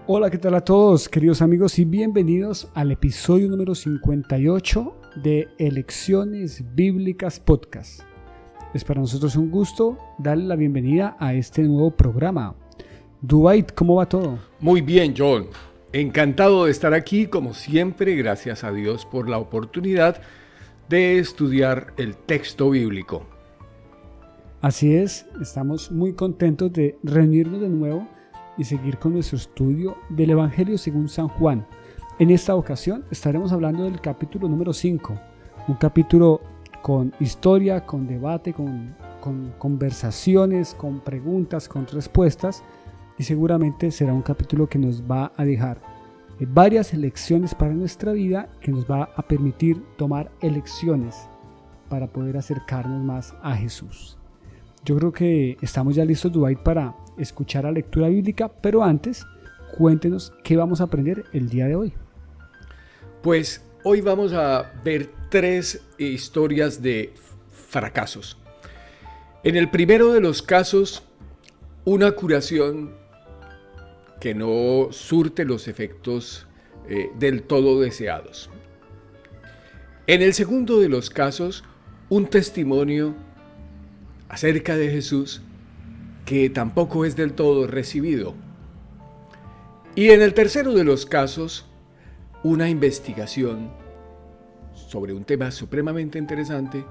Hola, ¿qué tal a todos, queridos amigos? Y bienvenidos al episodio número 58 de Elecciones Bíblicas Podcast. Es para nosotros un gusto darle la bienvenida a este nuevo programa. Dwight, ¿cómo va todo? Muy bien, John. Encantado de estar aquí, como siempre, gracias a Dios por la oportunidad de estudiar el texto bíblico. Así es, estamos muy contentos de reunirnos de nuevo y seguir con nuestro estudio del Evangelio según San Juan. En esta ocasión estaremos hablando del capítulo número 5, un capítulo con historia, con debate, con conversaciones, con preguntas, con respuestas, y seguramente será un capítulo que nos va a dejar varias lecciones para nuestra vida, que nos va a permitir tomar elecciones para poder acercarnos más a Jesús. Yo creo que estamos ya listos, Dwight, para escuchar la lectura bíblica, pero antes, cuéntenos qué vamos a aprender el día de hoy. Pues hoy vamos a ver 3 historias de fracasos. En el primero de los casos, una curación que no surte los efectos del todo deseados. En el segundo de los casos, un testimonio acerca de Jesús que tampoco es del todo recibido. Y en el tercero de los casos, una investigación sobre un tema supremamente interesante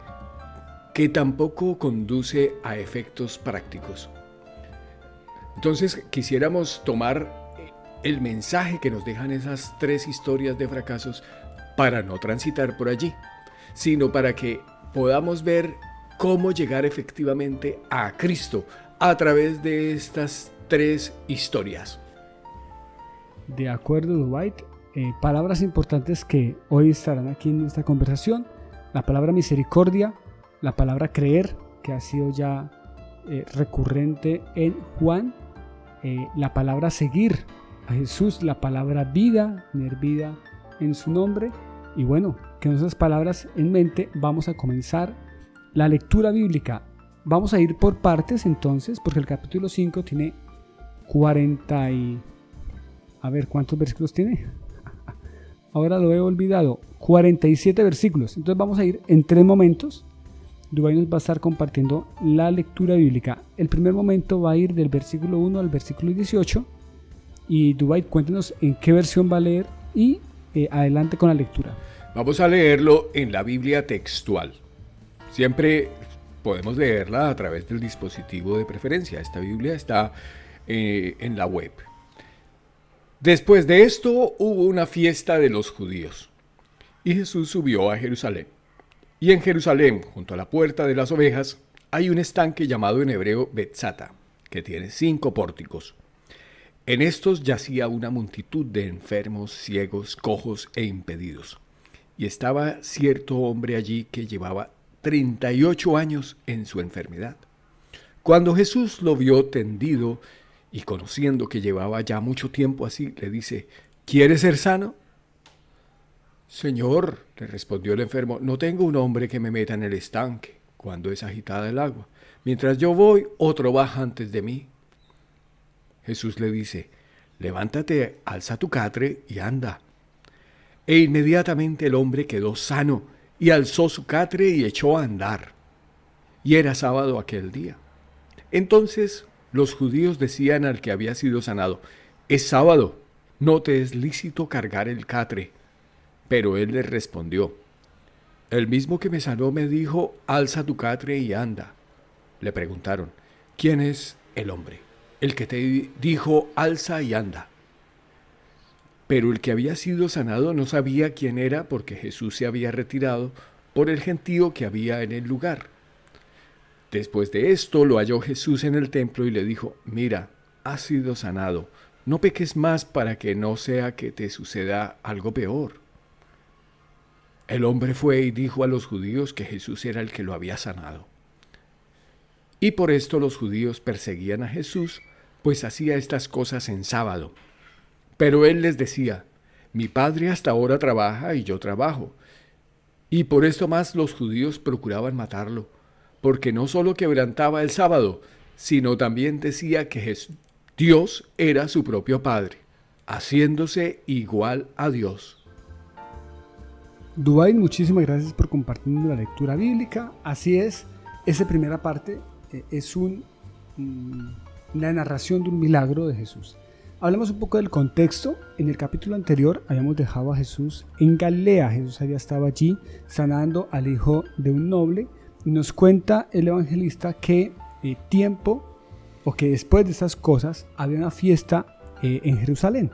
que tampoco conduce a efectos prácticos. Entonces, quisiéramos tomar el mensaje que nos dejan esas 3 historias de fracasos para no transitar por allí, sino para que podamos ver cómo llegar efectivamente a Cristo a través de estas 3 historias. De acuerdo, Dwight. Palabras importantes que hoy estarán aquí en nuestra conversación: la palabra misericordia, la palabra creer, que ha sido ya recurrente en Juan, la palabra seguir a Jesús, la palabra vida, tener vida en su nombre. Y bueno, con esas palabras en mente vamos a comenzar la lectura bíblica. Vamos a ir por partes entonces, porque el capítulo 5 tiene 40 y... A ver, ¿cuántos versículos tiene? Ahora lo he olvidado. 47 versículos. Entonces vamos a ir en 3 momentos. Dubái nos va a estar compartiendo la lectura bíblica. El primer momento va a ir del versículo 1 al versículo 18. Y Dubái, cuéntenos en qué versión va a leer y adelante con la lectura. Vamos a leerlo en la Biblia textual. Siempre podemos leerla a través del dispositivo de preferencia. Esta Biblia está en la web. Después de esto hubo una fiesta de los judíos, y Jesús subió a Jerusalén. Y en Jerusalén, junto a la puerta de las ovejas, hay un estanque llamado en hebreo Betzata, que tiene 5 pórticos. En estos yacía una multitud de enfermos, ciegos, cojos e impedidos. Y estaba cierto hombre allí que llevaba 38 años en su enfermedad. Cuando Jesús lo vio tendido y conociendo que llevaba ya mucho tiempo así, le dice: ¿quieres ser sano? Señor, le respondió el enfermo, no tengo un hombre que me meta en el estanque cuando es agitada el agua. Mientras yo voy, otro baja antes de mí. Jesús le dice: levántate, alza tu catre y anda. E inmediatamente el hombre quedó sano y alzó su catre y echó a andar. Y era sábado aquel día. Entonces los judíos decían al que había sido sanado: es sábado, no te es lícito cargar el catre. Pero él les respondió: el mismo que me sanó me dijo: alza tu catre y anda. Le preguntaron: ¿quién es el hombre? El que te dijo: alza y anda. Pero el que había sido sanado no sabía quién era, porque Jesús se había retirado por el gentío que había en el lugar. Después de esto lo halló Jesús en el templo y le dijo: mira, has sido sanado, no peques más para que no sea que te suceda algo peor. El hombre fue y dijo a los judíos que Jesús era el que lo había sanado. Y por esto los judíos perseguían a Jesús, pues hacía estas cosas en sábado. Pero él les decía: mi padre hasta ahora trabaja y yo trabajo. Y por esto más los judíos procuraban matarlo, porque no solo quebrantaba el sábado, sino también decía que Dios era su propio Padre. haciéndose igual a Dios. Dubái, muchísimas gracias por compartirnos la lectura bíblica. Así es, esa primera parte es la narración de un milagro de Jesús. Hablemos un poco del contexto. En el capítulo anterior habíamos dejado a Jesús en Galilea. Jesús había estado allí sanando al hijo de un noble. Y nos cuenta el evangelista que que después de estas cosas había una fiesta en Jerusalén.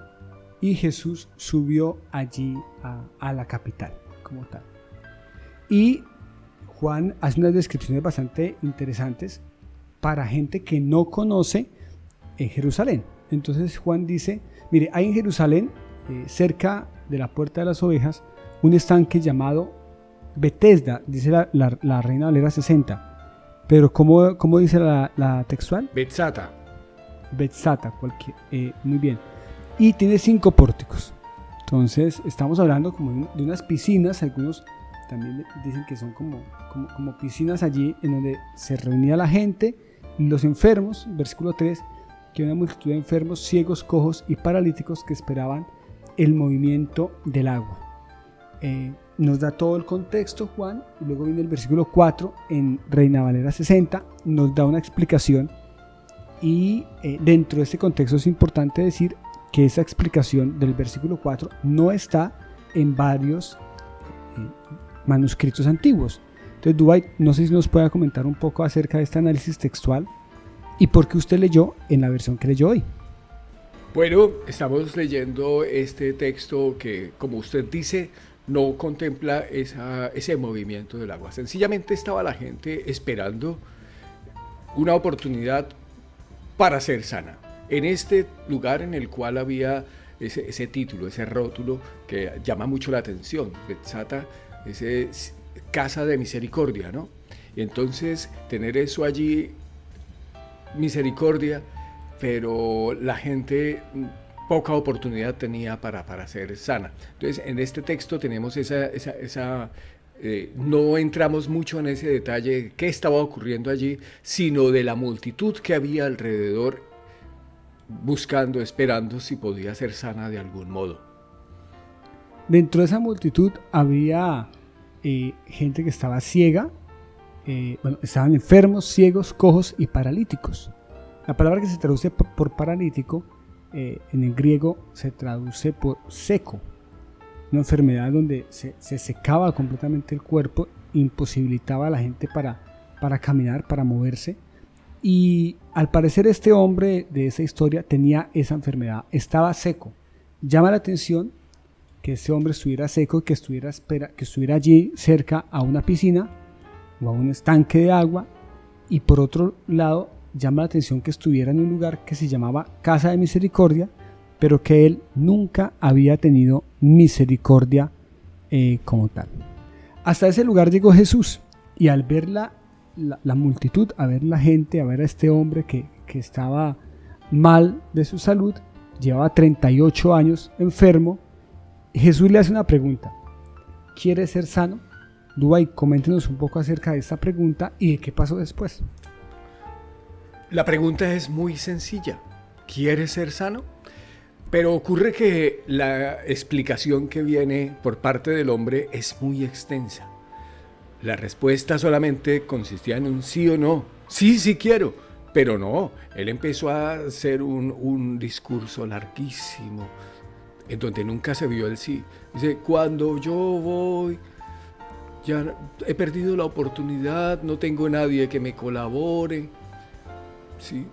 Y Jesús subió allí a la capital como tal. Y Juan hace unas descripciones bastante interesantes para gente que no conoce Jerusalén. Entonces Juan dice, mire, hay en Jerusalén, cerca de la Puerta de las Ovejas, un estanque llamado Betesda, dice la Reina Valera 60. Pero ¿cómo dice la textual? Betzata. Betzata, muy bien. Y tiene 5 pórticos. Entonces estamos hablando como de unas piscinas. Algunos también dicen que son como piscinas allí en donde se reunía la gente, los enfermos, versículo 3, que una multitud de enfermos, ciegos, cojos y paralíticos que esperaban el movimiento del agua. Nos da todo el contexto Juan, y luego viene el versículo 4 en Reina Valera 60, nos da una explicación, y dentro de este contexto es importante decir que esa explicación del versículo 4 no está en varios manuscritos antiguos. Entonces, Dubái, no sé si nos pueda comentar un poco acerca de este análisis textual y por qué usted leyó en la versión que leyó hoy. Bueno, estamos leyendo este texto que, como usted dice, no contempla ese movimiento del agua. Sencillamente estaba la gente esperando una oportunidad para ser sana. En este lugar en el cual había ese título, ese rótulo que llama mucho la atención, Betzata, ese casa de misericordia, ¿no? Y entonces tener eso allí, misericordia, pero la gente poca oportunidad tenía para ser sana. Entonces en este texto tenemos no entramos mucho en ese detalle de qué estaba ocurriendo allí, sino de la multitud que había alrededor buscando, esperando si podía ser sana de algún modo. Dentro de esa multitud había gente que estaba ciega, estaban enfermos, ciegos, cojos y paralíticos. La palabra que se traduce por paralítico en el griego se traduce por seco, una enfermedad donde se secaba completamente el cuerpo, imposibilitaba a la gente para caminar, para moverse. Y al parecer este hombre de esa historia tenía esa enfermedad, estaba seco. Llama la atención que ese hombre estuviera seco y que estuviera allí cerca a una piscina o a un estanque de agua. Y por otro lado, llama la atención que estuviera en un lugar que se llamaba Casa de Misericordia, pero que él nunca había tenido misericordia como tal. Hasta ese lugar llegó Jesús, y al ver la multitud, a ver la gente, a ver a este hombre que estaba mal de su salud, llevaba 38 años enfermo, Jesús le hace una pregunta: ¿quieres ser sano? Dubái, coméntenos un poco acerca de esta pregunta y de qué pasó después. La pregunta es muy sencilla: ¿quieres ser sano? Pero ocurre que la explicación que viene por parte del hombre es muy extensa. La respuesta solamente consistía en un sí o no. Sí, sí quiero, pero no. Él empezó a hacer un discurso larguísimo, en donde nunca se vio el sí. Dice: cuando yo voy, ya he perdido la oportunidad, no tengo nadie que me colabore. Sí.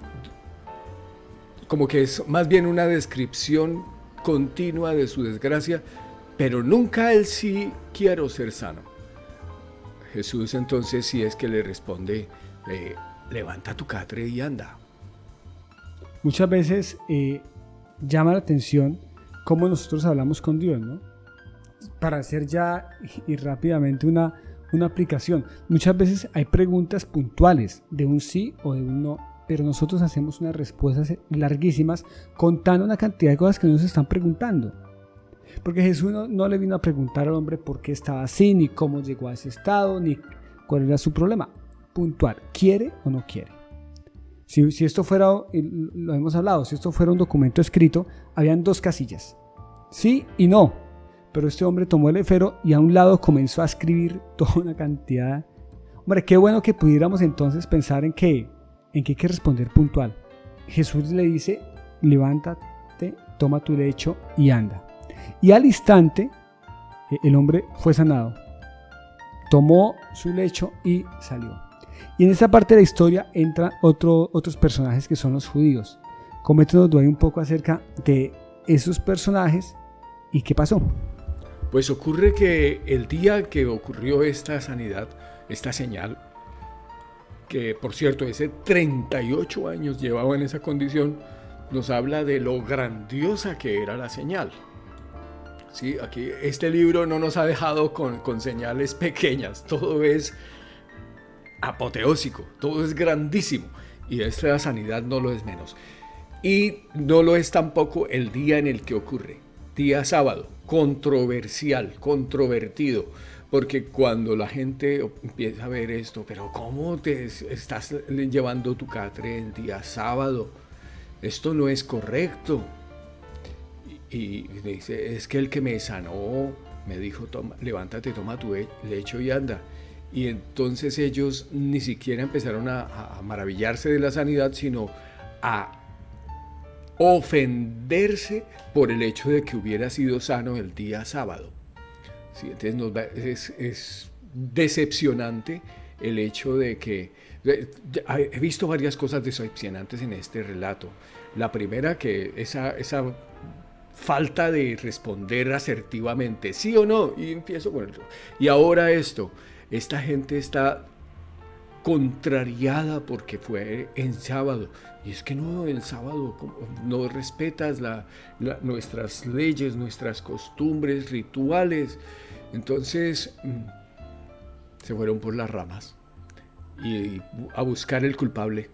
Como que es más bien una descripción continua de su desgracia, pero nunca el sí quiero ser sano. Jesús entonces sí es que le responde: levanta tu catre y anda. Muchas veces llama la atención cómo nosotros hablamos con Dios, ¿no? Para hacer ya y rápidamente una aplicación. Muchas veces hay preguntas puntuales de un sí o de un no, pero nosotros hacemos unas respuestas larguísimas contando una cantidad de cosas que nos están preguntando. Porque Jesús no le vino a preguntar al hombre por qué estaba así, ni cómo llegó a ese estado, ni cuál era su problema. Puntual: ¿quiere o no quiere? Si esto fuera, lo hemos hablado, si esto fuera un documento escrito, habían 2 casillas, sí y no. Pero este hombre tomó el esfero y a un lado comenzó a escribir toda una cantidad. Hombre, qué bueno que pudiéramos entonces pensar en que hay que responder puntual. Jesús le dice, levántate, toma tu lecho y anda. Y al instante, el hombre fue sanado. Tomó su lecho y salió. Y en esta parte de la historia entran otros personajes que son los judíos. Coméntanos un poco acerca de esos personajes y qué pasó. Pues ocurre que el día que ocurrió esta sanidad, esta señal, que por cierto ese 38 años llevaba en esa condición, nos habla de lo grandiosa que era la señal. Sí, aquí este libro no nos ha dejado con señales pequeñas, todo es apoteósico, todo es grandísimo, y esta sanidad no lo es menos. Y no lo es tampoco el día en el que ocurre, día sábado, controversial, controvertido, porque cuando la gente empieza a ver esto, pero ¿cómo te estás llevando tu catre el día sábado? Esto no es correcto. Y dice, es que el que me sanó me dijo, levántate, toma tu lecho y anda. Y entonces ellos ni siquiera empezaron a maravillarse de la sanidad, sino a ofenderse por el hecho de que hubiera sido sano el día sábado. Sí, entonces es decepcionante el hecho de que... He visto varias cosas decepcionantes en este relato. La primera, que esa falta de responder asertivamente, sí o no, y empiezo con eso. Y ahora esta gente está contrariada porque fue en sábado. Y es que no, en sábado no respetas nuestras leyes, nuestras costumbres, rituales. Entonces se fueron por las ramas y a buscar el culpable.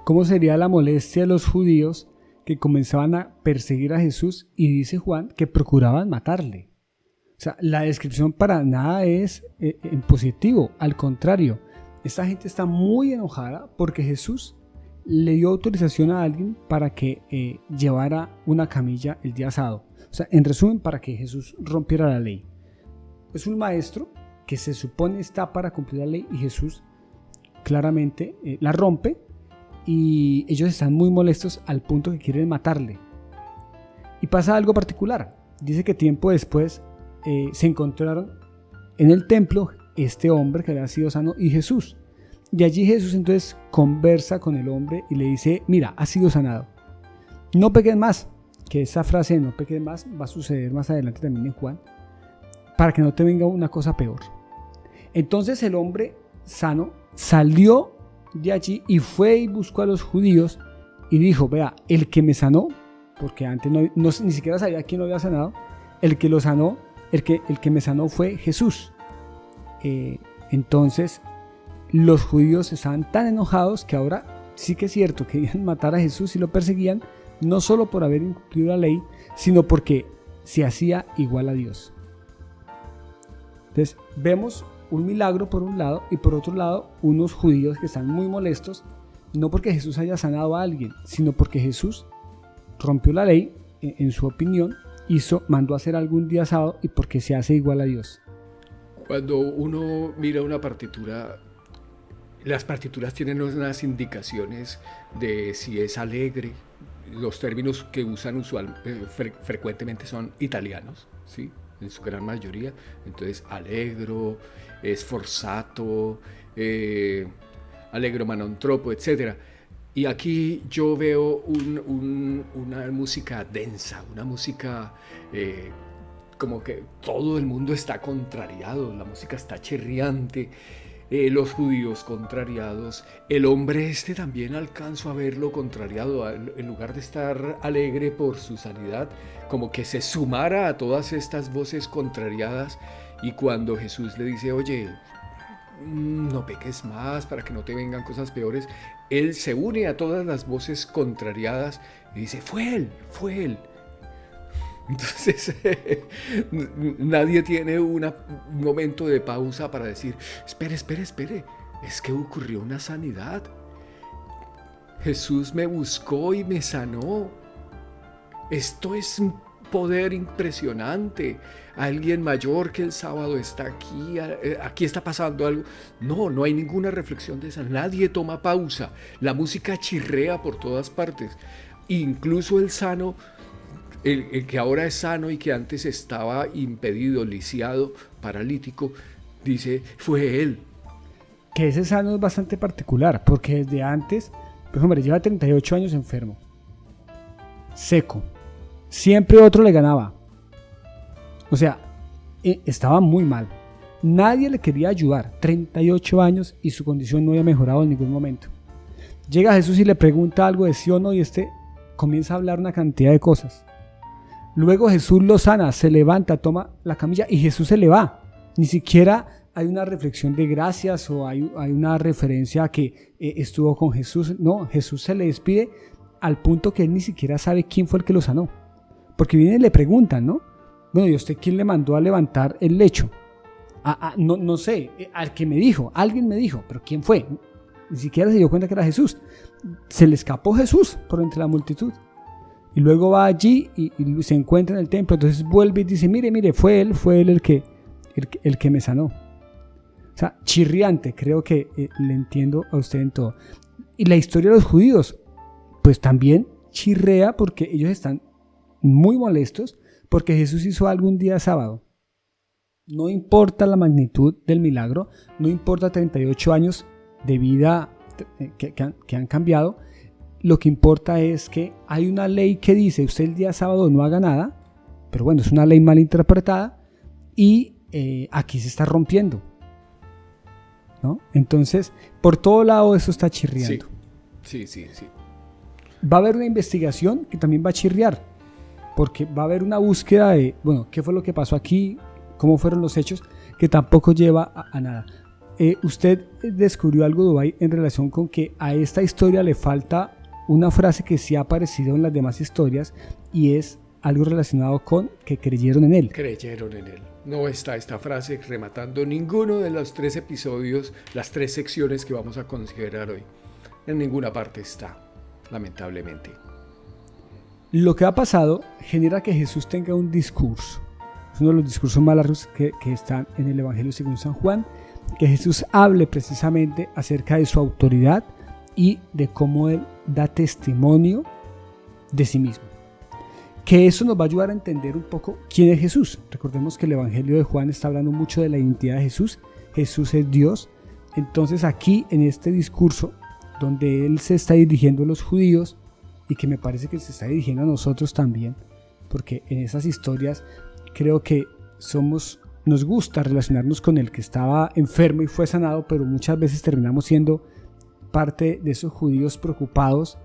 ¿Cómo sería la molestia de los judíos que comenzaban a perseguir a Jesús? Y dice Juan que procuraban matarle. O sea, la descripción para nada es en positivo, al contrario, esta gente está muy enojada porque Jesús le dio autorización a alguien para que llevara una camilla el día sábado. O sea, en resumen, para que Jesús rompiera la ley. Es un maestro que se supone está para cumplir la ley y Jesús claramente la rompe y ellos están muy molestos al punto que quieren matarle. Y pasa algo particular. Dice que tiempo después se encontraron en el templo este hombre que había sido sano y Jesús. Y allí Jesús entonces conversa con el hombre y le dice, mira, has sido sanado. No peques más, que esa frase de no peques más va a suceder más adelante también en Juan, para que no te venga una cosa peor. Entonces el hombre sano salió de allí y fue y buscó a los judíos y dijo, vea, el que me sanó, porque antes ni siquiera sabía quién lo había sanado, el que lo sanó, el que me sanó fue Jesús. Entonces los judíos estaban tan enojados que ahora sí que es cierto, querían matar a Jesús y lo perseguían, no solo por haber incumplido la ley, sino porque se hacía igual a Dios. Entonces vemos un milagro por un lado y por otro lado unos judíos que están muy molestos, no porque Jesús haya sanado a alguien, sino porque Jesús rompió la ley, en su opinión, mandó a hacer algún día sábado y porque se hace igual a Dios. Cuando uno mira una partitura, las partituras tienen unas indicaciones de si es alegre. Los términos que usan frecuentemente son italianos, ¿sí? En su gran mayoría. Entonces, allegro, sforzato, allegro manontropo, etc. Y aquí yo veo una música densa, una música como que todo el mundo está contrariado, la música está chirriante, los judíos contrariados, el hombre también alcanzo a verlo contrariado, en lugar de estar alegre por su sanidad, como que se sumara a todas estas voces contrariadas. Y cuando Jesús le dice, oye, no peques más para que no te vengan cosas peores, él se une a todas las voces contrariadas y dice, fue él. Entonces nadie tiene un momento de pausa para decir, espere, es que ocurrió una sanidad. Jesús me buscó y me sanó. Esto es un poder impresionante. Alguien mayor que el sábado está aquí, aquí está pasando algo. No, no hay ninguna reflexión de esa. Nadie toma pausa. La música chirrea por todas partes. Incluso el sano, el que ahora es sano y que antes estaba impedido, lisiado, paralítico, dice, fue él. Que ese sano es bastante particular, porque desde antes, pues hombre, lleva 38 años enfermo, seco, siempre otro le ganaba, o sea, estaba muy mal, nadie le quería ayudar, 38 años y su condición no había mejorado en ningún momento. Llega Jesús y le pregunta algo de sí o no, y comienza a hablar una cantidad de cosas. Luego Jesús lo sana, se levanta, toma la camilla y Jesús se le va. Ni siquiera hay una reflexión de gracias o hay una referencia a que estuvo con Jesús. No, Jesús se le despide al punto que él ni siquiera sabe quién fue el que lo sanó. Porque vienen y le preguntan, ¿no? Bueno, ¿y usted quién le mandó a levantar el lecho? No sé, al que me dijo, alguien me dijo, pero ¿quién fue? Ni siquiera se dio cuenta que era Jesús. Se le escapó Jesús por entre la multitud. Y luego va allí y se encuentra en el templo. Entonces vuelve y dice, mire, fue él el que me sanó. O sea, chirriante, creo que le entiendo a usted en todo. Y la historia de los judíos, pues también chirrea porque ellos están muy molestos porque Jesús hizo algo un día sábado. No importa la magnitud del milagro, no importa 38 años de vida que han cambiado, lo que importa es que hay una ley que dice usted el día sábado no haga nada, pero bueno, es una ley mal interpretada y aquí se está rompiendo, ¿no? Entonces, por todo lado eso está chirriando. Sí. Va a haber una investigación que también va a chirriar, porque va a haber una búsqueda de, bueno, ¿qué fue lo que pasó aquí? ¿Cómo fueron los hechos? Que tampoco lleva a nada. Usted descubrió algo, Dubái, en relación con que a esta historia le falta una frase que sí ha aparecido en las demás historias y es algo relacionado con que creyeron en él. Creyeron en él. No está esta frase rematando ninguno de los 3 episodios, las 3 secciones que vamos a considerar hoy. En ninguna parte está, lamentablemente. Lo que ha pasado genera que Jesús tenga un discurso. Es uno de los discursos más largos que están en el Evangelio según San Juan, que Jesús hable precisamente acerca de su autoridad y de cómo él da testimonio de sí mismo. Que eso nos va a ayudar a entender un poco quién es Jesús. Recordemos que el Evangelio de Juan está hablando mucho de la identidad de Jesús. Jesús es Dios. Entonces aquí en este discurso donde él se está dirigiendo a los judíos y que me parece que se está dirigiendo a nosotros también, porque en esas historias creo que nos gusta relacionarnos con el que estaba enfermo y fue sanado, pero muchas veces terminamos siendo parte de esos judíos preocupados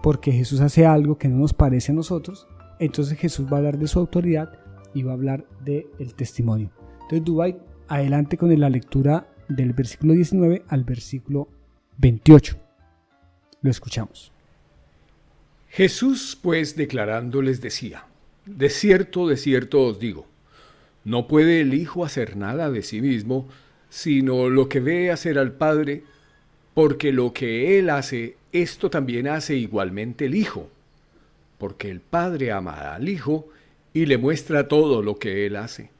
porque Jesús hace algo que no nos parece a nosotros. Entonces Jesús va a hablar de su autoridad y va a hablar del testimonio. Entonces, Dubái, adelante con la lectura del versículo 19 al versículo 28. Lo escuchamos. Jesús, pues, declarando, les decía: de cierto os digo, no puede el Hijo hacer nada de sí mismo, sino lo que ve hacer al Padre, porque lo que Él hace, esto también hace igualmente el Hijo, porque el Padre ama al Hijo y le muestra todo lo que Él hace,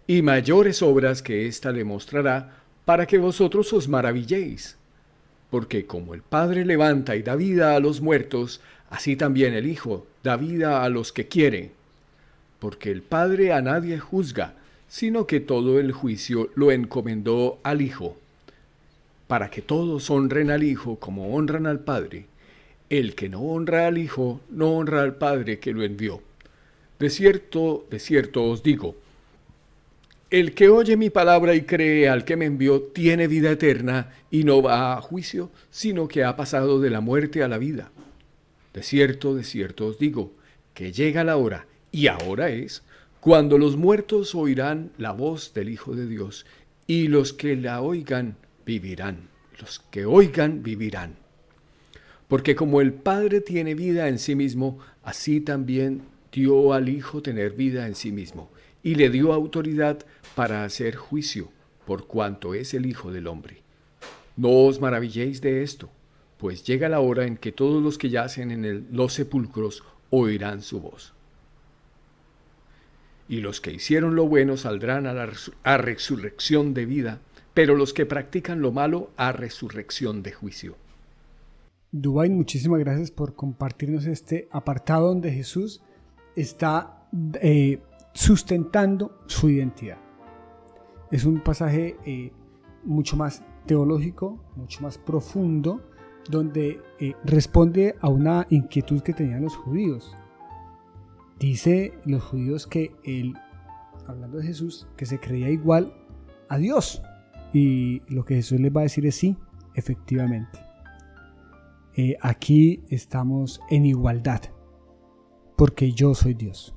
y mayores obras que ésta le mostrará, para que vosotros os maravilléis. Porque como el Padre levanta y da vida a los muertos, así también el Hijo da vida a los que quiere. Porque el Padre a nadie juzga, sino que todo el juicio lo encomendó al Hijo, para que todos honren al Hijo como honran al Padre. El que no honra al Hijo, no honra al Padre que lo envió. De cierto os digo, el que oye mi palabra y cree al que me envió, tiene vida eterna y no va a juicio, sino que ha pasado de la muerte a la vida. De cierto os digo, que llega la hora, y ahora es, cuando los muertos oirán la voz del Hijo de Dios, y los que la oigan vivirán. Los que oigan vivirán. Porque como el Padre tiene vida en sí mismo, así también dio al Hijo tener vida en sí mismo, y le dio autoridad para hacer juicio, por cuanto es el Hijo del Hombre. No os maravilléis de esto, pues llega la hora en que todos los que yacen en los sepulcros oirán su voz. Y los que hicieron lo bueno saldrán a resurrección de vida, pero los que practican lo malo a resurrección de juicio. Dubái, muchísimas gracias por compartirnos este apartado donde Jesús está sustentando su identidad. Es un pasaje mucho más teológico, mucho más profundo, donde responde a una inquietud que tenían los judíos. Dice los judíos que él, hablando de Jesús, que se creía igual a Dios. Y lo que Jesús les va a decir es sí, efectivamente. Aquí estamos en igualdad, porque yo soy Dios.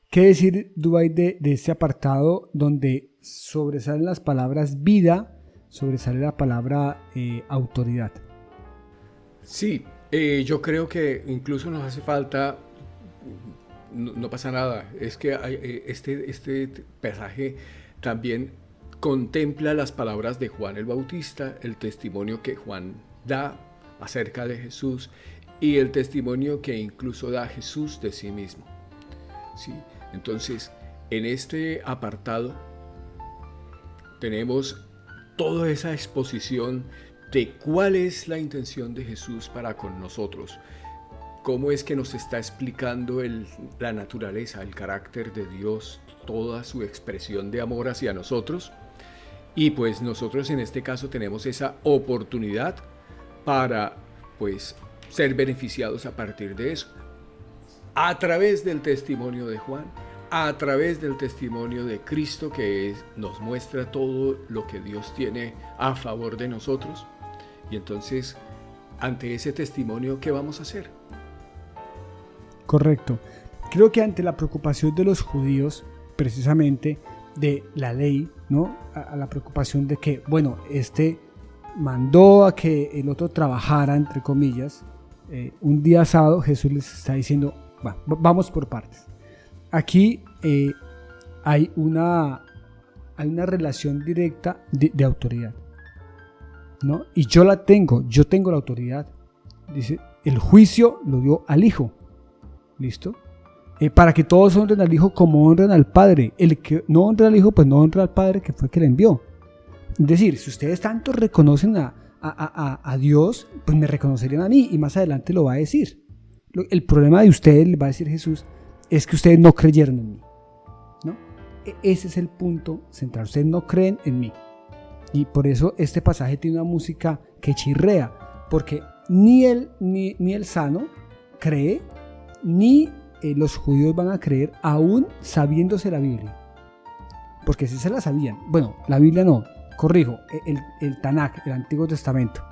¿Qué decir, Dubái, de este apartado donde sobresalen las palabras vida, sobresale la palabra autoridad? Sí, yo creo que incluso nos hace falta, no pasa nada, es que este pasaje también contempla las palabras de Juan el Bautista, el testimonio que Juan da acerca de Jesús y el testimonio que incluso da Jesús de sí mismo. ¿Sí? Entonces, en este apartado tenemos toda esa exposición de cuál es la intención de Jesús para con nosotros, cómo es que nos está explicando la naturaleza, el carácter de Dios, toda su expresión de amor hacia nosotros. Y pues nosotros en este caso tenemos esa oportunidad para pues ser beneficiados a partir de eso, a través del testimonio de Juan, a través del testimonio de Cristo que nos muestra todo lo que Dios tiene a favor de nosotros. Y entonces, ante ese testimonio, ¿qué vamos a hacer? Correcto. Creo que ante la preocupación de los judíos, precisamente de la ley, ¿no? A la preocupación de que, bueno, mandó a que el otro trabajara, entre comillas, un día sábado Jesús les está diciendo, vamos por partes. Aquí hay una relación directa de autoridad, ¿no? Y yo tengo la autoridad. Dice, el juicio lo dio al Hijo, ¿listo? Para que todos honren al Hijo como honran al Padre. El que no honra al Hijo, pues no honra al Padre que fue el que le envió. Es decir, si ustedes tanto reconocen a Dios, pues me reconocerían a mí, y más adelante lo va a decir. El problema de ustedes, le va a decir Jesús, es que ustedes no creyeron en mí, ¿no? Ese es el punto central. Ustedes no creen en mí. Y por eso este pasaje tiene una música que chirrea, porque ni el sano cree, ni los judíos van a creer, aún sabiéndose la Biblia. Porque si se la sabían, bueno, la Biblia no, corrijo, el Tanakh, el Antiguo Testamento,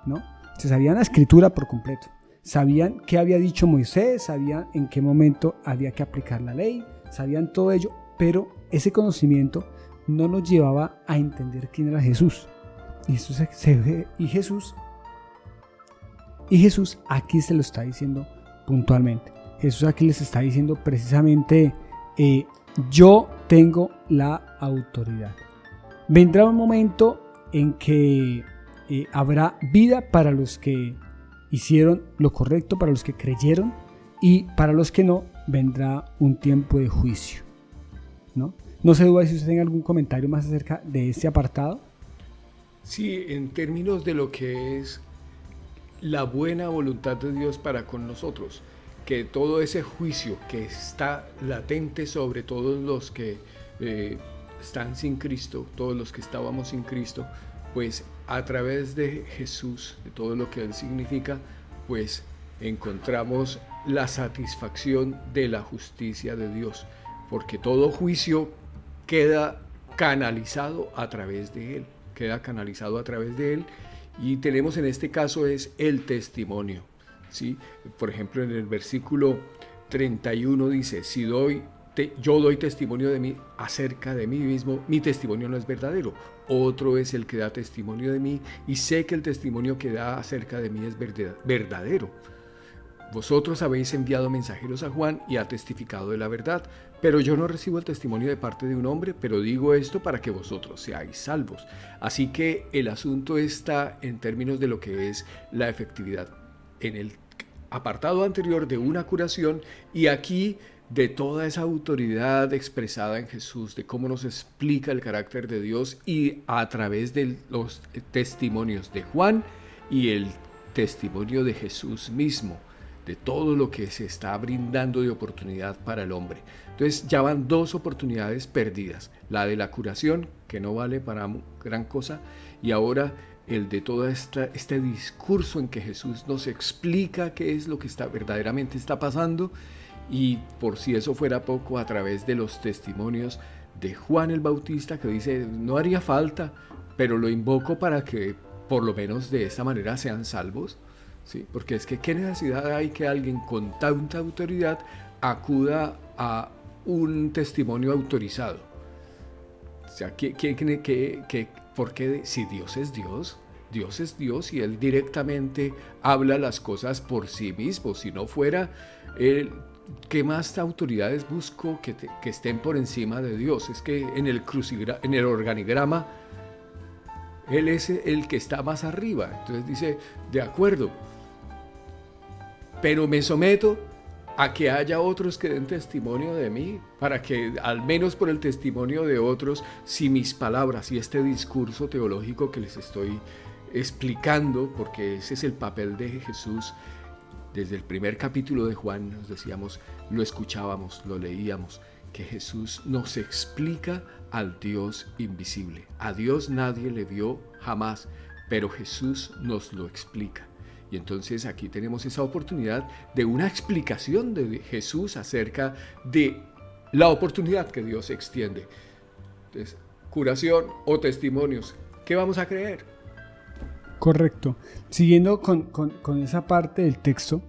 ¿no? Se sabían la escritura por completo. Sabían qué había dicho Moisés, sabían en qué momento había que aplicar la ley, sabían todo ello, pero ese conocimiento no los llevaba a entender quién era Jesús. Y Jesús aquí se lo está diciendo puntualmente. Jesús aquí les está diciendo precisamente, yo tengo la autoridad. Vendrá un momento en que habrá vida para los que hicieron lo correcto, para los que creyeron, y para los que no, vendrá un tiempo de juicio, ¿no? No sé, Dubái, si usted tiene algún comentario más acerca de este apartado. Sí, en términos de lo que es la buena voluntad de Dios para con nosotros, que todo ese juicio que está latente sobre todos los que están sin Cristo, todos los que estábamos sin Cristo, pues a través de Jesús, de todo lo que Él significa, pues encontramos la satisfacción de la justicia de Dios, porque todo juicio queda canalizado a través de Él, y tenemos en este caso es el testimonio, ¿sí? Por ejemplo, en el versículo 31 dice, yo doy testimonio de mí acerca de mí mismo, mi testimonio no es verdadero, otro es el que da testimonio de mí, y sé que el testimonio que da acerca de mí es verdadero. Vosotros habéis enviado mensajeros a Juan y ha testificado de la verdad, pero yo no recibo el testimonio de parte de un hombre, pero digo esto para que vosotros seáis salvos. Así que el asunto está en términos de lo que es la efectividad. En el apartado anterior de una curación y aquí de toda esa autoridad expresada en Jesús, de cómo nos explica el carácter de Dios y a través de los testimonios de Juan y el testimonio de Jesús mismo, de todo lo que se está brindando de oportunidad para el hombre. Entonces ya van 2 oportunidades perdidas, la de la curación, que no vale para gran cosa, y ahora el de todo este discurso en que Jesús nos explica qué es lo que verdaderamente está pasando, y por si eso fuera poco, a través de los testimonios de Juan el Bautista, que dice, no haría falta, pero lo invoco para que por lo menos de esta manera sean salvos. Sí, porque es que qué necesidad hay que alguien con tanta autoridad acuda a un testimonio autorizado. O sea, ¿por qué? Si Dios es Dios, Dios es Dios y Él directamente habla las cosas por sí mismo. Si no fuera Él, ¿qué más autoridades busco que estén por encima de Dios? Es que en el organigrama Él es el que está más arriba. Entonces dice, de acuerdo, pero me someto a que haya otros que den testimonio de mí, para que al menos por el testimonio de otros, si mis palabras y este discurso teológico que les estoy explicando, porque ese es el papel de Jesús, desde el primer capítulo de Juan nos decíamos, lo escuchábamos, lo leíamos, que Jesús nos explica al Dios invisible. A Dios nadie le vio jamás, pero Jesús nos lo explica. Y entonces aquí tenemos esa oportunidad de una explicación de Jesús acerca de la oportunidad que Dios extiende. Entonces, curación o testimonios, ¿qué vamos a creer? Correcto. Siguiendo con esa parte del texto,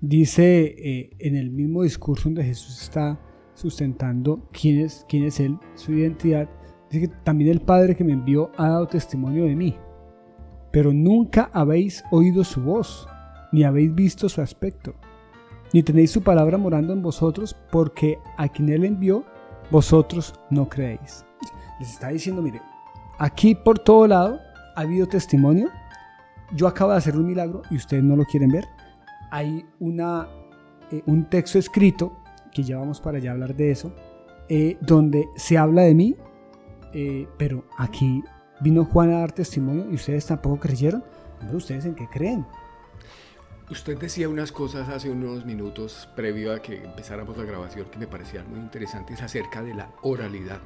dice en el mismo discurso donde Jesús está sustentando quién es Él, su identidad, dice que también el Padre que me envió ha dado testimonio de mí. Pero nunca habéis oído su voz, ni habéis visto su aspecto, ni tenéis su palabra morando en vosotros, porque a quien Él envió, vosotros no creéis. Les está diciendo, mire, aquí por todo lado ha habido testimonio. Yo acabo de hacer un milagro y ustedes no lo quieren ver. Hay un texto escrito, que ya vamos para allá a hablar de eso, donde se habla de mí, pero aquí vino Juan a dar testimonio y ustedes tampoco creyeron. ¿Ustedes en qué creen? Usted decía unas cosas hace unos minutos previo a que empezáramos la grabación que me parecían muy interesantes acerca de la oralidad,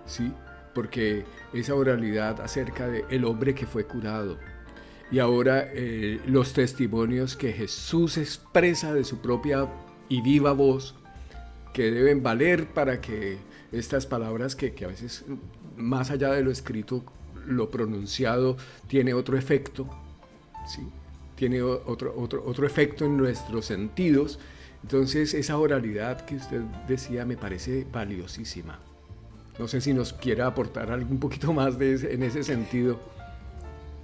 ¿sí? Porque esa oralidad acerca del hombre que fue curado y ahora los testimonios que Jesús expresa de su propia y viva voz, que deben valer para que estas palabras que a veces más allá de lo escrito, lo pronunciado tiene otro efecto, ¿sí? Tiene otro efecto en nuestros sentidos. Entonces esa oralidad que usted decía me parece valiosísima. No sé si nos quiera aportar algo un poquito más en ese sentido.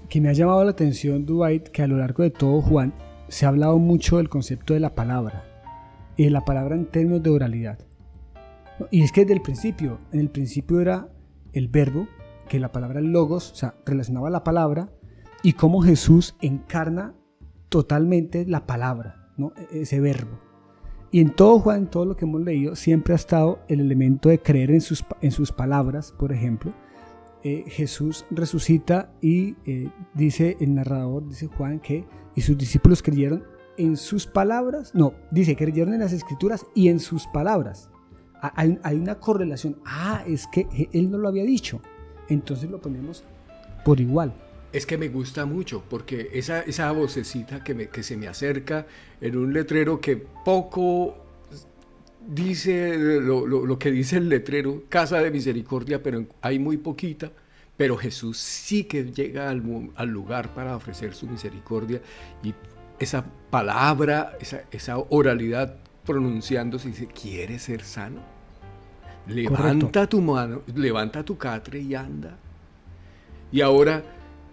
Que me ha llamado la atención, Dwight, que a lo largo de todo Juan se ha hablado mucho del concepto de la palabra, y de la palabra en términos de oralidad. Y es que desde el principio, en el principio era el verbo, que la palabra logos, o sea, relacionaba la palabra, y cómo Jesús encarna totalmente la palabra, ¿no? Ese verbo. Y en todo Juan, en todo lo que hemos leído, siempre ha estado el elemento de creer en sus palabras. Por ejemplo, Jesús resucita y dice el narrador, dice Juan, que y sus discípulos creyeron en sus palabras, no, dice creyeron en las escrituras y en sus palabras. Hay una correlación. Es que él no lo había dicho, entonces lo ponemos por igual. Es que me gusta mucho porque esa vocecita que se me acerca en un letrero que poco dice lo que dice el letrero, Casa de Misericordia, pero hay muy poquita, pero Jesús sí que llega al lugar para ofrecer su misericordia, y esa palabra, esa oralidad pronunciándose, dice, ¿quieres ser sano? Levanta tu mano, levanta tu catre y anda. Y ahora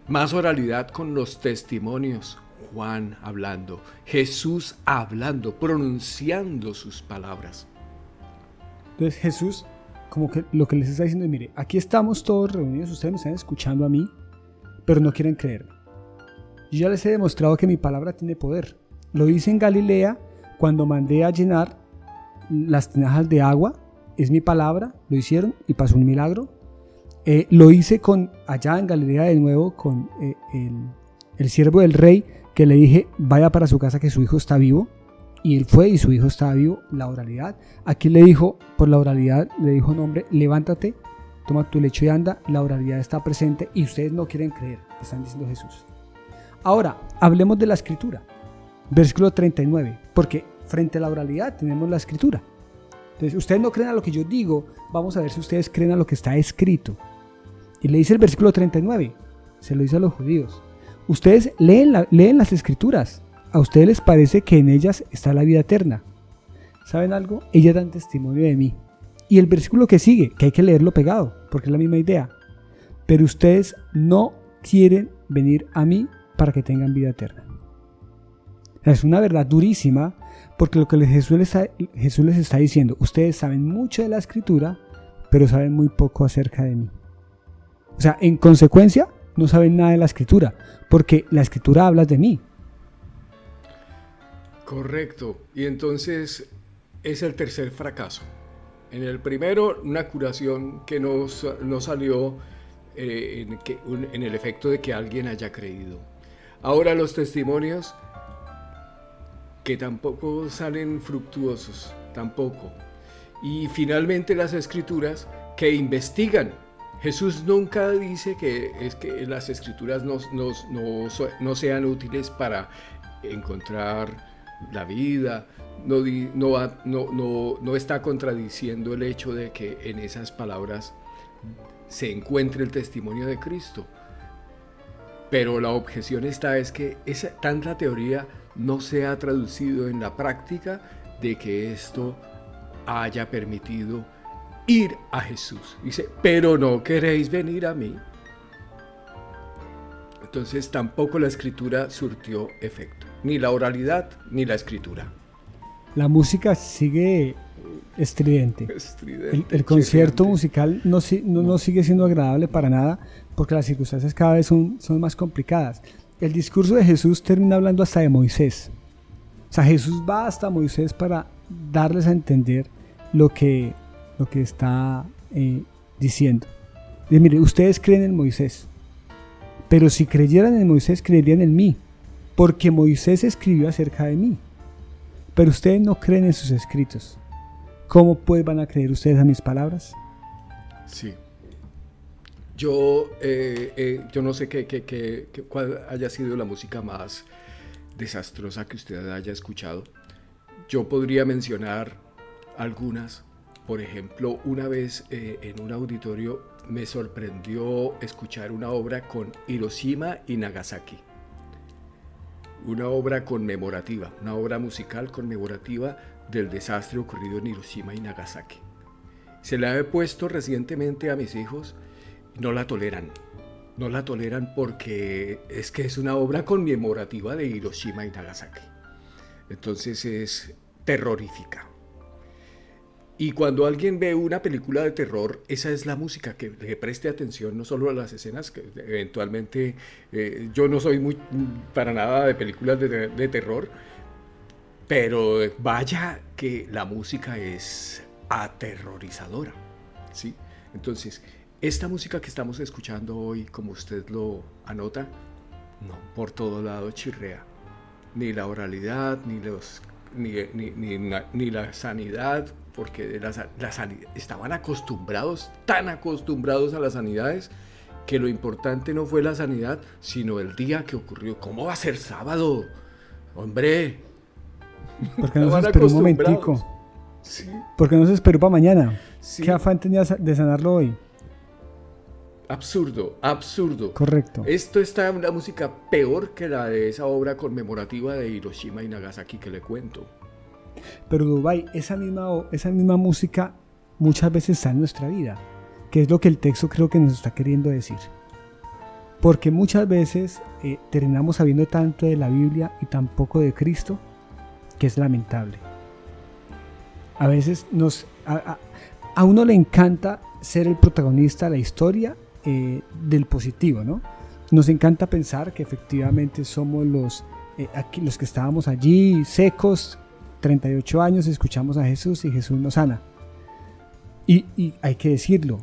más oralidad con los testimonios. Juan hablando, Jesús hablando, pronunciando sus palabras. Entonces Jesús, como que lo que les está diciendo es, mire, aquí estamos todos reunidos, ustedes me están escuchando a mí, pero no quieren creerme. Yo ya les he demostrado que mi palabra tiene poder. Lo hice en Galilea cuando mandé a llenar las tinajas de agua, es mi palabra, lo hicieron y pasó un milagro. Lo hice allá en Galilea de nuevo con el siervo del rey, que le dije, vaya para su casa que su hijo está vivo. Y él fue y su hijo estaba vivo, la oralidad. Aquí le dijo, por la oralidad, le dijo un hombre, levántate, toma tu lecho y anda, la oralidad está presente y ustedes no quieren creer, están diciendo Jesús. Ahora, hablemos de la escritura, versículo 39, porque frente a la oralidad tenemos la escritura. Entonces, ustedes no creen a lo que yo digo, vamos a ver si ustedes creen a lo que está escrito. Y le dice el versículo 39, se lo dice a los judíos, ustedes leen las escrituras, a ustedes les parece que en ellas está la vida eterna. ¿Saben algo? Ellas dan testimonio de mí. Y el versículo que sigue, que hay que leerlo pegado, porque es la misma idea. Pero ustedes no quieren venir a mí para que tengan vida eterna. Es una verdad durísima, porque lo que Jesús les está diciendo, ustedes saben mucho de la escritura, pero saben muy poco acerca de mí. O sea, en consecuencia, no saben nada de la escritura, porque la escritura habla de mí. Correcto. Y entonces es el tercer fracaso. En el primero, una curación que no salió en el efecto de que alguien haya creído. Ahora los testimonios que tampoco salen fructuosos, tampoco. Y finalmente las escrituras que investigan. Jesús nunca dice que las escrituras no sean útiles para encontrar la vida, no está contradiciendo el hecho de que en esas palabras se encuentre el testimonio de Cristo. Pero la objeción es que tanta teoría no se ha traducido en la práctica de que esto haya permitido ir a Jesús. Dice, pero no queréis venir a mí. Entonces tampoco la escritura surtió efecto, ni la oralidad ni la escritura. La música sigue estridente. El concierto musical no sigue siendo agradable para nada, porque las circunstancias cada vez son más complicadas. El discurso de Jesús termina hablando hasta de Moisés. O sea, Jesús va hasta Moisés para darles a entender lo que está diciendo. Dice, mire, ustedes creen en Moisés, pero si creyeran en Moisés, creerían en mí, porque Moisés escribió acerca de mí. Pero ustedes no creen en sus escritos. ¿Cómo pues van a creer ustedes a mis palabras? Sí. Yo no sé cuál haya sido la música más desastrosa que usted haya escuchado. Yo podría mencionar algunas. Por ejemplo, una vez en un auditorio me sorprendió escuchar una obra con Hiroshima y Nagasaki. Una obra conmemorativa, una obra musical conmemorativa del desastre ocurrido en Hiroshima y Nagasaki. Se la he puesto recientemente a mis hijos, no la toleran porque es una obra conmemorativa de Hiroshima y Nagasaki. Entonces es terrorífica. Y cuando alguien ve una película de terror, esa es la música, que le preste atención no solo a las escenas, que eventualmente yo no soy para nada de películas de terror, pero vaya que la música es aterrorizadora, ¿sí? Entonces, esta música que estamos escuchando hoy, como usted lo anota, no, por todo lado chirrea. Ni la oralidad, ni la sanidad, porque la sanidad, estaban tan acostumbrados a las sanidades, que lo importante no fue la sanidad, sino el día que ocurrió. ¿Cómo va a ser sábado? ¡Hombre! ¿Por qué no se esperó un momentico? Sí. ¿Por qué no se esperó para mañana? Sí. ¿Qué afán tenía de sanarlo hoy? Absurdo. Correcto. Esto está en una música peor que la de esa obra conmemorativa de Hiroshima y Nagasaki que le cuento. Pero Dubái, esa misma música muchas veces está en nuestra vida, que es lo que el texto creo que nos está queriendo decir. porque muchas veces terminamos sabiendo tanto de la Biblia y tan poco de Cristo, que es lamentable. A veces a uno le encanta ser el protagonista de la historia del positivo, ¿no? Nos encanta pensar que efectivamente somos los que estábamos allí secos, 38 años, escuchamos a Jesús y Jesús nos sana. Y hay que decirlo,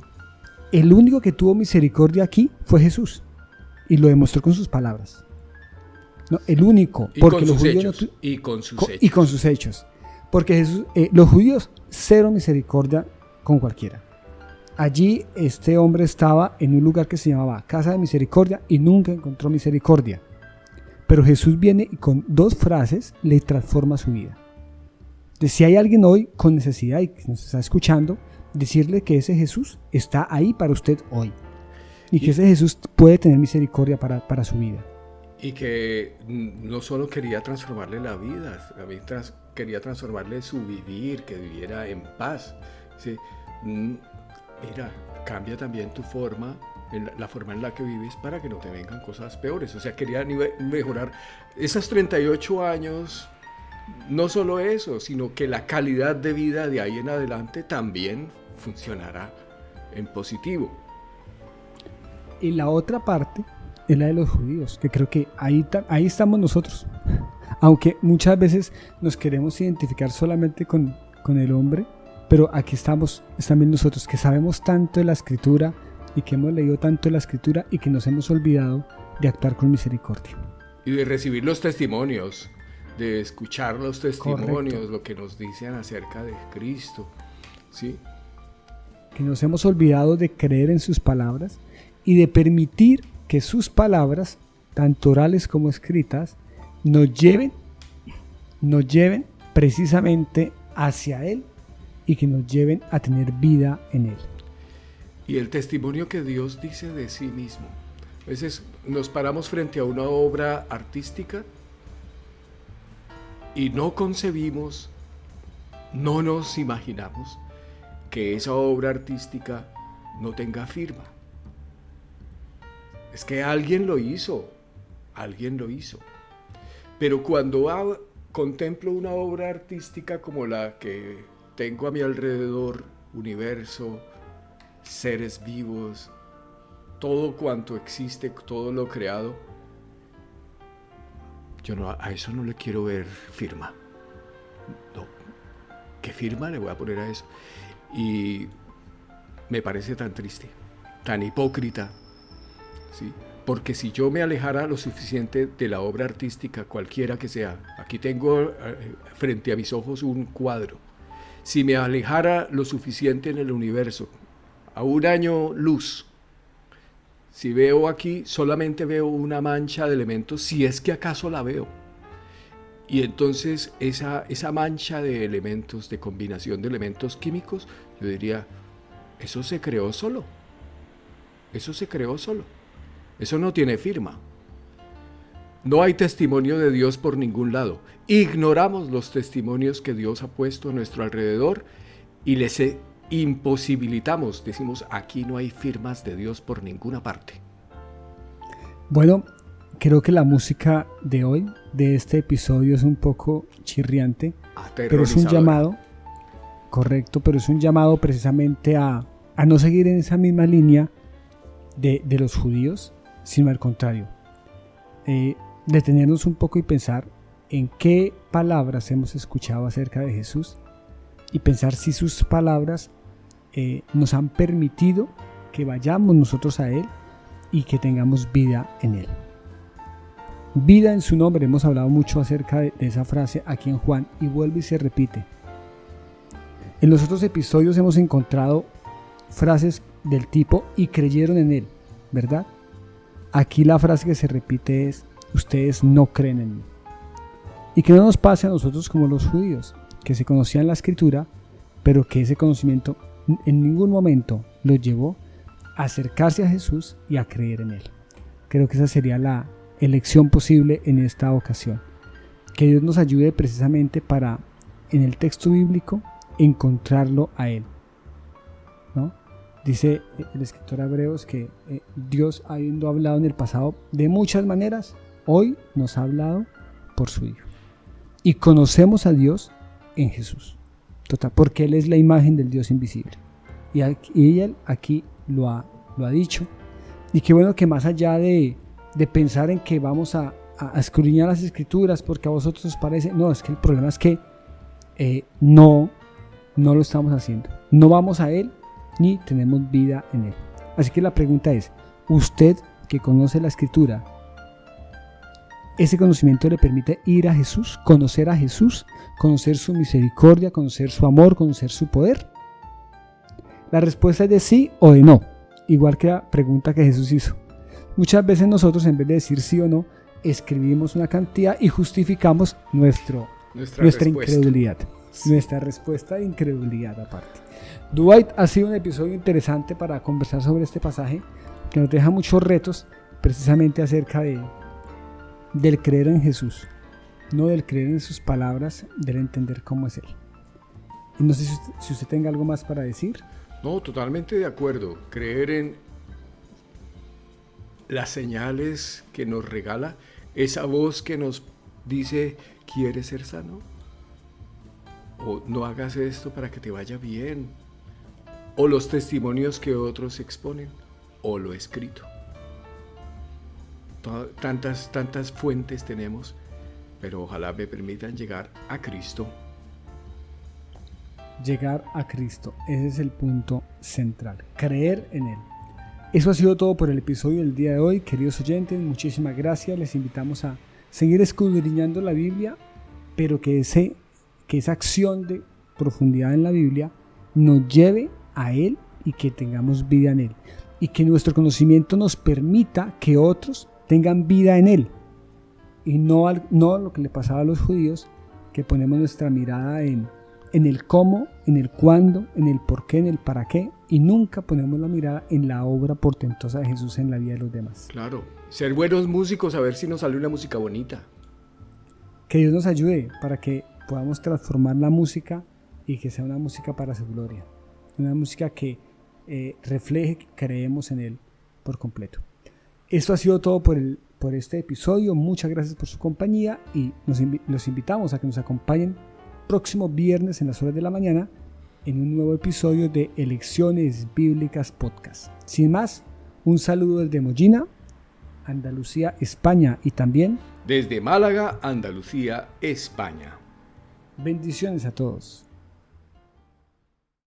el único que tuvo misericordia aquí fue Jesús, y lo demostró con sus palabras. No, el único, porque los judíos y con sus hechos. Porque Jesús, los judíos, cero misericordia con cualquiera. Allí este hombre estaba en un lugar que se llamaba Casa de Misericordia y nunca encontró misericordia. Pero Jesús viene y con 2 frases le transforma su vida. Entonces, si hay alguien hoy con necesidad y que nos está escuchando, decirle que ese Jesús está ahí para usted hoy. Y que ese Jesús puede tener misericordia para su vida. Y que no solo quería transformarle la vida, quería transformarle su vivir, que viviera en paz. ¿Sí? Mira, cambia también tu forma, la forma en la que vives para que no te vengan cosas peores. O sea, quería mejorar esos 38 años, no solo eso, sino que la calidad de vida de ahí en adelante también funcionará en positivo. Y la otra parte es la de los judíos, que creo que ahí estamos nosotros. Aunque muchas veces nos queremos identificar solamente con el hombre, pero aquí estamos también nosotros, que sabemos tanto de la Escritura y que hemos leído tanto de la Escritura y que nos hemos olvidado de actuar con misericordia. Y de recibir los testimonios, de escuchar los testimonios, correcto, lo que nos dicen acerca de Cristo. ¿Sí? Que nos hemos olvidado de creer en sus palabras y de permitir que sus palabras, tanto orales como escritas, nos lleven precisamente hacia Él y que nos lleven a tener vida en Él. Y el testimonio que Dios dice de sí mismo. A veces nos paramos frente a una obra artística y no concebimos, no nos imaginamos que esa obra artística no tenga firma. Es que alguien lo hizo. Pero cuando contemplo una obra artística como la que tengo a mi alrededor, universo, seres vivos, todo cuanto existe, todo lo creado, yo a eso no le quiero ver firma. No, ¿qué firma le voy a poner a eso? Y me parece tan triste, tan hipócrita, ¿sí? Porque si yo me alejara lo suficiente de la obra artística, cualquiera que sea, aquí tengo frente a mis ojos un cuadro, si me alejara lo suficiente en el universo, a 1 año luz, si veo aquí, solamente veo una mancha de elementos, si es que acaso la veo. Y entonces esa mancha de elementos, de combinación de elementos químicos, yo diría, eso se creó solo. Eso no tiene firma. No hay testimonio de Dios por ningún lado. Ignoramos los testimonios que Dios ha puesto a nuestro alrededor y les imposibilitamos. Decimos, aquí no hay firmas de Dios por ninguna parte. Bueno, creo que la música de hoy, de este episodio, es un poco chirriante, pero es un llamado, correcto, pero es un llamado precisamente a no seguir en esa misma línea de los judíos, sino al contrario, detenernos un poco y pensar en qué palabras hemos escuchado acerca de Jesús y pensar si sus palabras nos han permitido que vayamos nosotros a Él y que tengamos vida en Él. Vida en su nombre, hemos hablado mucho acerca de esa frase aquí en Juan y vuelve y se repite. En los otros episodios hemos encontrado frases del tipo y creyeron en Él, ¿verdad? Aquí la frase que se repite es, ustedes no creen en mí. Y que no nos pase a nosotros como los judíos, que se conocían la Escritura, pero que ese conocimiento en ningún momento los llevó a acercarse a Jesús y a creer en Él. Creo que esa sería la elección posible en esta ocasión. Que Dios nos ayude precisamente para, en el texto bíblico, encontrarlo a Él, ¿no? Dice el escritor a Hebreos que Dios, habiendo hablado en el pasado de muchas maneras, hoy nos ha hablado por su Hijo. Y conocemos a Dios en Jesús. Total, porque Él es la imagen del Dios invisible. Y Él aquí lo ha dicho. Y qué bueno que más allá de pensar en que vamos a escudriñar las Escrituras porque a vosotros os parece, no, es que el problema es que no lo estamos haciendo. No vamos a Él ni tenemos vida en Él. Así que la pregunta es, usted que conoce la Escritura, ¿ese conocimiento le permite ir a Jesús, conocer su misericordia, conocer su amor, conocer su poder? La respuesta es de sí o de no, igual que la pregunta que Jesús hizo. Muchas veces nosotros, en vez de decir sí o no, escribimos una cantidad y justificamos nuestra incredulidad. Sí. Nuestra respuesta de incredulidad aparte. Dwight, ha sido un episodio interesante para conversar sobre este pasaje que nos deja muchos retos precisamente acerca del creer en Jesús, no del creer en sus palabras, del entender cómo es Él. Y no sé si usted tenga algo más para decir. No, totalmente de acuerdo. Creer en las señales que nos regala, esa voz que nos dice, ¿quieres ser sano? O no hagas esto para que te vaya bien. O los testimonios que otros exponen, o lo escrito. Tantas fuentes tenemos, pero ojalá me permitan llegar a Cristo. Llegar a Cristo, ese es el punto central, creer en Él. Eso ha sido todo por el episodio del día de hoy, queridos oyentes, muchísimas gracias. Les invitamos a seguir escudriñando la Biblia, pero que esa acción de profundidad en la Biblia nos lleve a Él y que tengamos vida en Él, y que nuestro conocimiento nos permita que otros tengan vida en Él, y no lo que le pasaba a los judíos, que ponemos nuestra mirada en el cómo, en el cuándo, en el por qué, en el para qué, y nunca ponemos la mirada en la obra portentosa de Jesús en la vida de los demás. Claro, ser buenos músicos, a ver si nos sale una música bonita. Que Dios nos ayude para que podamos transformar la música y que sea una música para su gloria, una música que refleje que creemos en Él por completo. Esto ha sido todo por este episodio. Muchas gracias por su compañía y los invitamos a que nos acompañen próximo viernes en las horas de la mañana en un nuevo episodio de Elecciones Bíblicas Podcast. Sin más, un saludo desde Mollina, Andalucía, España, y también desde Málaga, Andalucía, España. Bendiciones a todos.